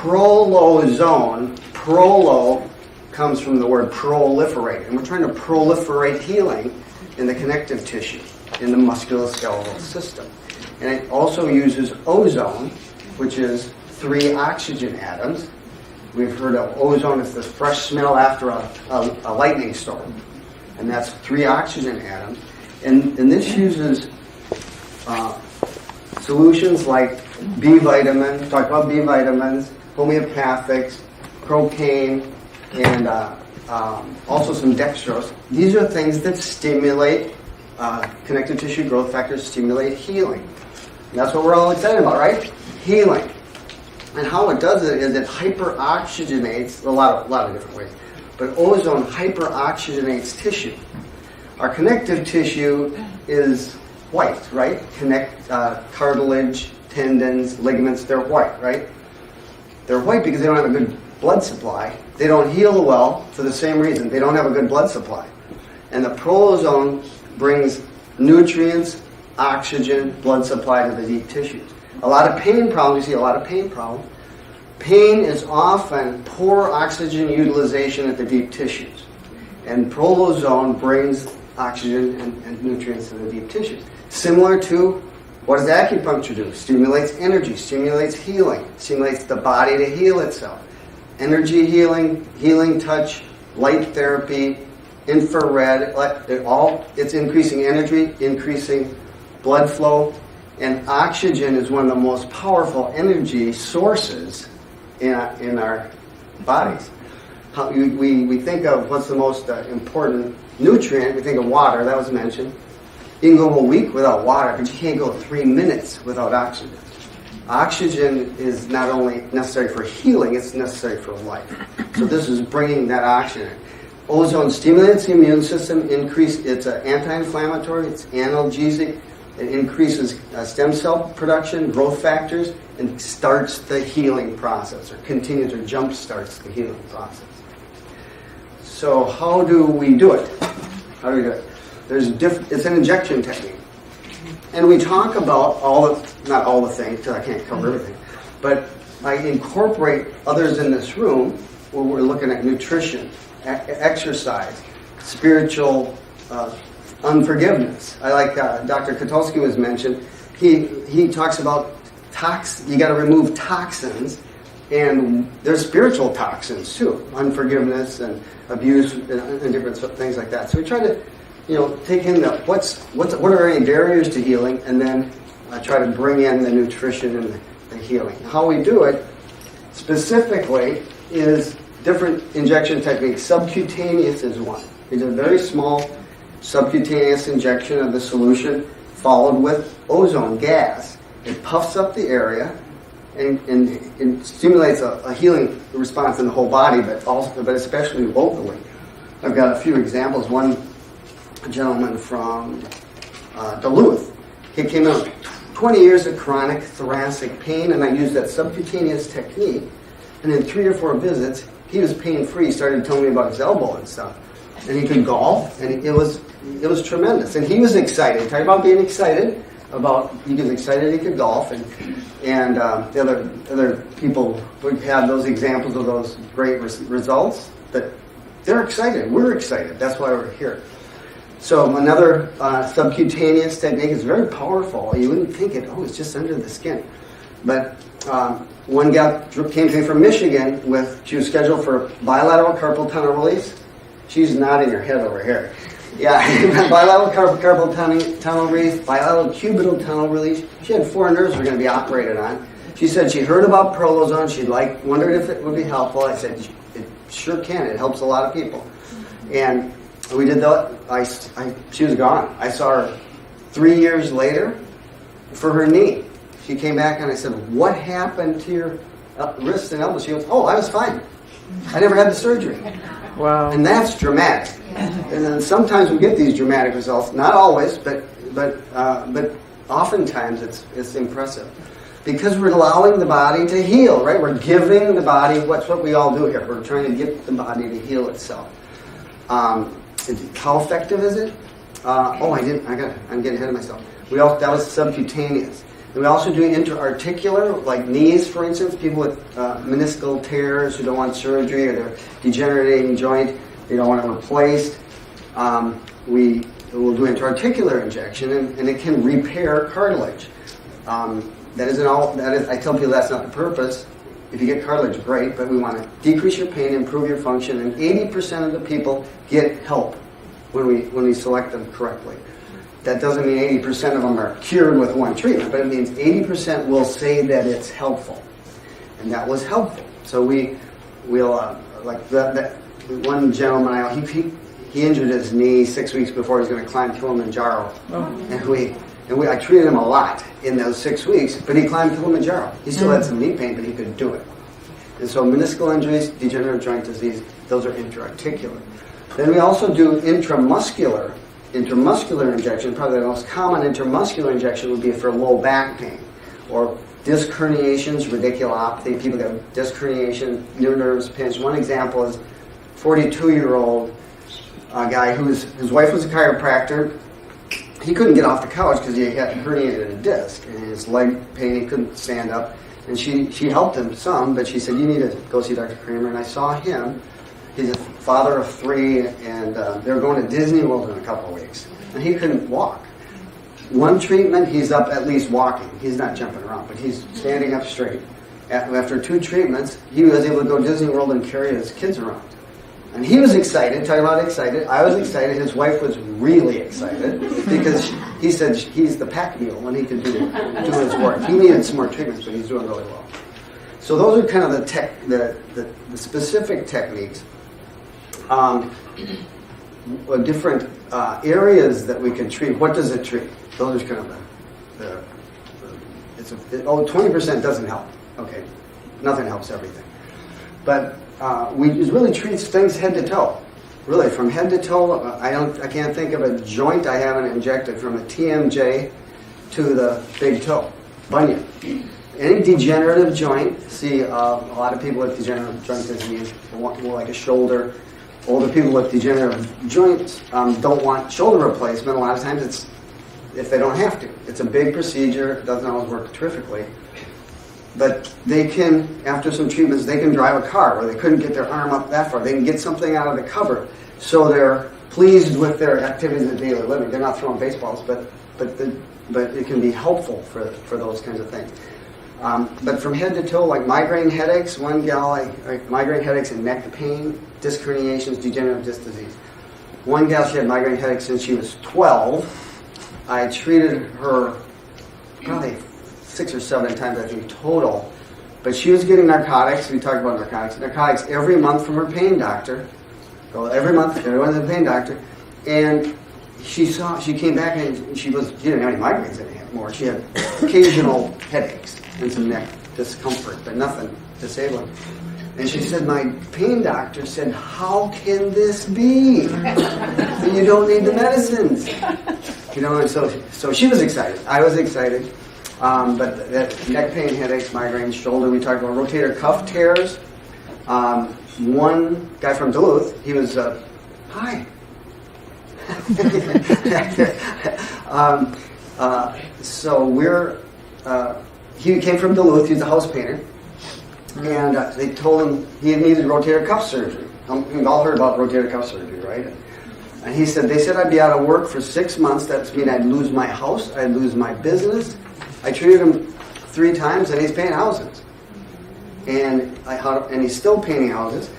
Prolozone, prolo comes from the word proliferate, and we're trying to proliferate healing in the connective tissue, in the musculoskeletal system. And it also uses ozone, which is 3 oxygen atoms. We've heard of ozone as the fresh smell after a lightning storm, and that's 3 oxygen atoms. And this uses solutions like B vitamin, talk about B vitamins, homeopathics, cocaine, and also some dextrose. These are things that stimulate connective tissue growth factors, stimulate healing. And that's what we're all excited about, right? Healing. And how it does it is it hyperoxygenates a lot of different ways. But ozone hyperoxygenates tissue. Our connective tissue is white, right? Cartilage, tendons, ligaments, they're white, right? They're white because they don't have a good blood supply. They don't heal well for the same reason. They don't have a good blood supply. And the prolozone brings nutrients, oxygen, blood supply to the deep tissues. A lot of pain problems, you see a lot of pain problems. Pain is often poor oxygen utilization at the deep tissues. And prolozone brings oxygen and nutrients to the deep tissues. Similar to, what does acupuncture do? Stimulates energy, stimulates healing, stimulates the body to heal itself. Energy healing, healing touch, light therapy, infrared, it's increasing energy, increasing blood flow, and oxygen is one of the most powerful energy sources in our bodies. We think of what's the most important nutrient. We think of water, that was mentioned. You can go a week without water, but you can't go 3 minutes without oxygen. Oxygen is not only necessary for healing, it's necessary for life. So this is bringing that oxygen. Ozone stimulates the immune system, it's anti-inflammatory, it's analgesic, it increases stem cell production, growth factors, and starts the healing process, or continues or jump starts the healing process. So how do we do it? It's an injection technique. And we talk about not all the things, because I can't cover everything, but I incorporate others in this room where we're looking at nutrition, exercise, spiritual unforgiveness. I like Dr. Katulski was mentioned. He talks about you got to remove toxins, and there's spiritual toxins too, unforgiveness and abuse and different things like that. So we try to take in what are any barriers to healing, and then try to bring in the nutrition and the healing. How we do it specifically is different injection techniques. Subcutaneous is one. It's a very small subcutaneous injection of the solution followed with ozone gas. It puffs up the area and stimulates a healing response in the whole body, but especially locally. I've got a few examples. One gentleman from Duluth. He came in with 20 years of chronic thoracic pain, and I used that subcutaneous technique. And in 3 or 4 visits, he was pain-free. He started telling me about his elbow and stuff. And he could golf, and it was tremendous. And he was excited. Talk about being excited. He was excited he could golf, and the other people would have those examples of those great results. But they're excited. We're excited. That's why we're here. So another subcutaneous technique is very powerful. You wouldn't think it's just under the skin. But one gal came to me from Michigan she was scheduled for bilateral carpal tunnel release. She's nodding her head over here. Yeah, bilateral carpal tunnel release, bilateral cubital tunnel release. She had 4 nerves were going to be operated on. She said she heard about Prolozone. She wondered if it would be helpful. I said, it sure can. It helps a lot of people. And we did that. She was gone. I saw her 3 years later for her knee. She came back and I said, what happened to your wrist and elbow? She goes, I was fine. I never had the surgery. Wow. And that's dramatic. And then sometimes we get these dramatic results. Not always, but oftentimes it's impressive. Because we're allowing the body to heal, right? We're giving the body, what's what we all do here. We're trying to get the body to heal itself. How effective is it? I'm getting ahead of myself. That was subcutaneous. And we also do interarticular, like knees, for instance. People with meniscal tears who don't want surgery, or their degenerating joint, they don't want it replaced. We will do interarticular injection, and it can repair cartilage. That isn't all. I tell people that's not the purpose. If you get cartilage, great, but we want to decrease your pain, improve your function, and 80% of the people get help when we select them correctly. That doesn't mean 80% of them are cured with one treatment, but it means 80% will say that it's helpful, and that was helpful. So we'll like that one gentleman, he injured his knee 6 weeks before he was going to climb Kilimanjaro, and I treated him a lot in those 6 weeks, but he climbed Kilimanjaro. He still had some knee pain, but he could do it. And so meniscal injuries, degenerative joint disease, those are interarticular. Then we also do intramuscular injection. Probably the most common intramuscular injection would be for low back pain or disc herniations, radiculopathy. People get disc herniation, your nerves pinched. One example is 42-year-old guy his wife was a chiropractor. He couldn't get off the couch because he had herniated a disc and his leg pain. He couldn't stand up, and she helped him some, but she said, "You need to go see Dr. Kramer." And I saw him. He's a father of 3, and they were going to Disney World in a couple of weeks, and he couldn't walk. One treatment, he's up at least walking. He's not jumping around, but he's standing up straight. After 2 treatments, he was able to go to Disney World and carry his kids around. And he was excited, talking about excited. I was excited. His wife was really excited because he said he's the pack mule when he could do his work. He needed some more treatments, but he's doing really well. So those are kind of the specific techniques. Different areas that we can treat. What does it treat? Those are kind of 20% doesn't help. Okay, nothing helps everything. But we really treat things head to toe. Really, from head to toe. I can't think of a joint I haven't injected, from a TMJ to the big toe, bunion. Any degenerative joint. See, a lot of people with degenerative joint disease want more like a shoulder. Older people with degenerative joints don't want shoulder replacement. A lot of times it's if they don't have to. It's a big procedure. It doesn't always work terrifically. But they can, after some treatments, they can drive a car where they couldn't get their arm up that far. They can get something out of the cover. So they're pleased with their activities of daily living. They're not throwing baseballs, but it can be helpful for those kinds of things. But from head to toe, like migraine headaches, one gal, migraine headaches and neck pain, disc herniations, degenerative disc disease. One gal, she had migraine headaches since she was 12. I treated her probably 6 or 7 times, I think, total. But she was getting narcotics. We talked about narcotics. Narcotics every month from her pain doctor. So every month, everyone's a pain doctor. And she came back and she didn't have any migraines anymore. She had occasional headaches and some neck discomfort, but nothing disabling. And she said, my pain doctor said, how can this be? You don't need the medicines. And so she was excited. I was excited. But that neck pain, headaches, migraines, shoulder, we talked about rotator cuff tears. One guy from Duluth, he was, hi. He came from Duluth, he's a house painter. And they told him he needed rotator cuff surgery. We've all heard about rotator cuff surgery, right? And he said, they said I'd be out of work for 6 months. That means I'd lose my house, I'd lose my business. I treated him 3 times, and he's painting houses. And he's still painting houses,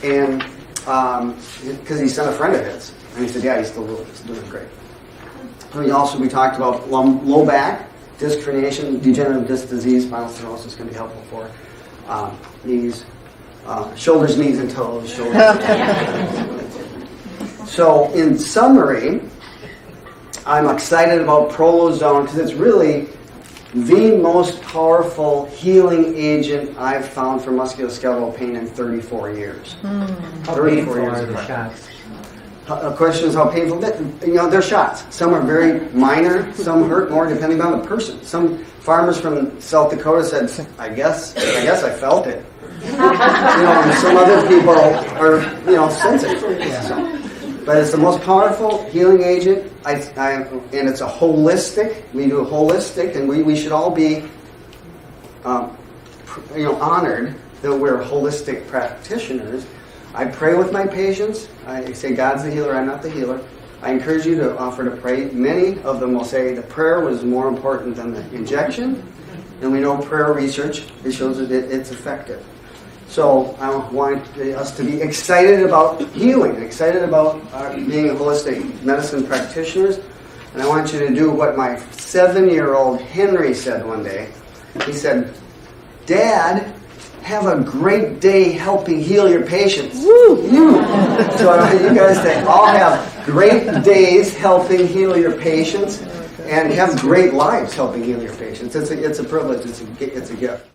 and because he sent a friend of his. And he said, yeah, he's still doing great. And we talked about low back, disc herniation, degenerative disc disease, spinal stenosis can be helpful for knees, shoulders, knees, and toes. So, in summary, I'm excited about Prolozone because it's really the most powerful healing agent I've found for musculoskeletal pain in 34 years. 34 years of shots. The question is how painful. They're shots. Some are very minor. Some hurt more depending on the person. Some farmers from South Dakota said, "I guess I felt it." And some other people are sensitive. Yeah. But it's the most powerful healing agent, and it's a holistic. We do a holistic, and we should all be, honored that we're holistic practitioners. I pray with my patients. I say God's the healer, I'm not the healer. I encourage you to offer to pray. Many of them will say the prayer was more important than the injection, and we know prayer research, it shows that it's effective. So I want us to be excited about healing, excited about being holistic medicine practitioners. And I want you to do what my 7-year-old Henry said one day. He said, "Dad, have a great day helping heal your patients." Woo! So I want you guys to all have great days helping heal your patients and have great lives helping heal your patients. It's a privilege. It's a gift.